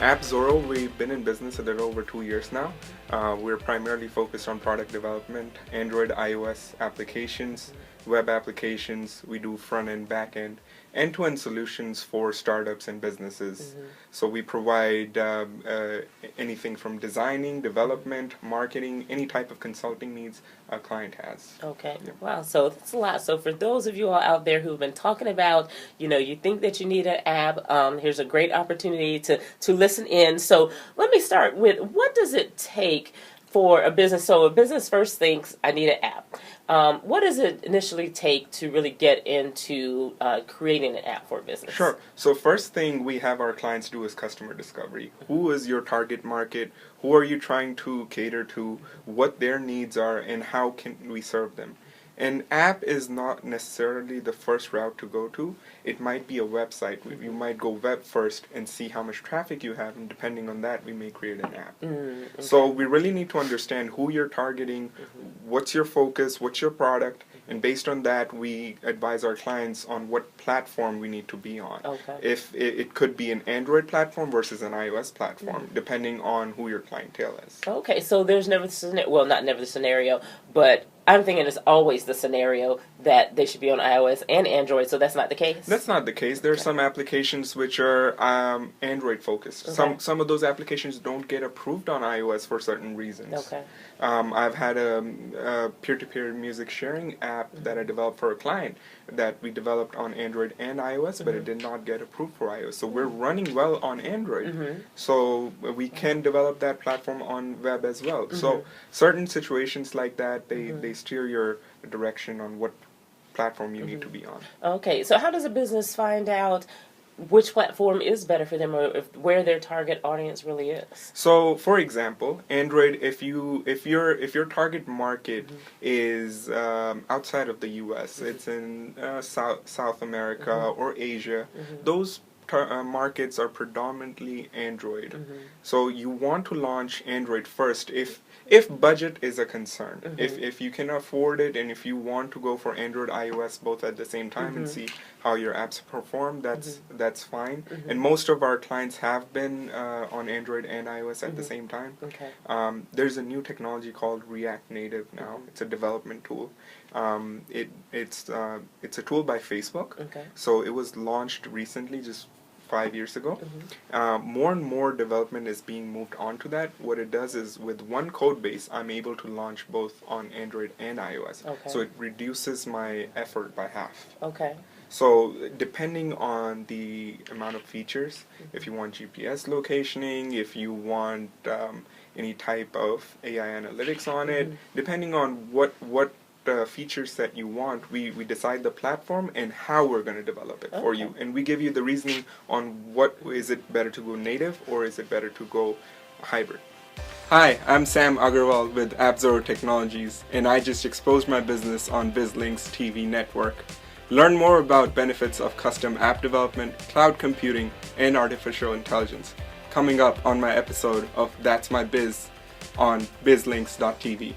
AppZoro, we've been in business a little over 2 years now. We're primarily focused on product development, Android, iOS applications, web applications. We do front-end, back-end, end-to-end solutions for startups and businesses. So we provide anything from designing, development, marketing, any type of consulting needs a client has. Okay. Yeah. Wow. So that's a lot. So for those of you all out there who've been talking about, you think that you need an app, here's a great opportunity to listen in. So let me start with, what does it take for a business? So a business first thinks, I need an app. What does it initially take to really get into creating an app for a business? Sure. So first thing we have our clients do is customer discovery. Who is your target market? Who are you trying to cater to? What their needs are, and how can we serve them? An app is not necessarily the first route to go to. It might be a website. You might go web first and see how much traffic you have, and depending on that, we may create an app. Okay. So we really need to understand who you're targeting, what's your focus, what's your product, and based on that, we advise our clients on what platform we need to be on. Okay. If it could be an Android platform versus an iOS platform, depending on who your clientele is. Okay, so there's never the scenario, well, not never the scenario, but I'm thinking it's always the scenario that they should be on iOS and Android, so that's not the case? That's not the case. There are some applications which are Android focused. Okay. Some of those applications don't get approved on iOS for certain reasons. Okay. I've had a peer-to-peer music sharing app that I developed for a client that we developed on Android and iOS, but it did not get approved for iOS. So we're running well on Android. So we can develop that platform on web as well. So certain situations like that, they steer your direction on what platform you need to be on. Okay, so how does a business find out which platform is better for them, or where their target audience really is? So, for example, Android, if your target market is outside of the U.S., it's in South America or Asia, those markets are predominantly Android. So you want to launch Android first if budget is a concern. If you can afford it, and if you want to go for Android, iOS both at the same time and see how your apps perform, that's fine. And most of our clients have been on Android and iOS at the same time. Okay. There's a new technology called React Native now. It's a development tool. It's a tool by Facebook. Okay. So it was launched recently, just 5 years ago. More and more development is being moved onto that. What it does is, with one code base, I'm able to launch both on Android and iOS. Okay. So it reduces my effort by half. Okay. So depending on the amount of features, if you want GPS locationing, if you want any type of AI analytics on it, depending on what features that you want, we decide the platform and how we're going to develop it for you. And we give you the reasoning on what is it better to go native or is it better to go hybrid. Hi, I'm Sam Agarwal with AppZoro Technologies, and I just exposed my business on BizLink's TV network. Learn more about benefits of custom app development, cloud computing, and artificial intelligence coming up on my episode of That's My Biz on bizlinks.tv.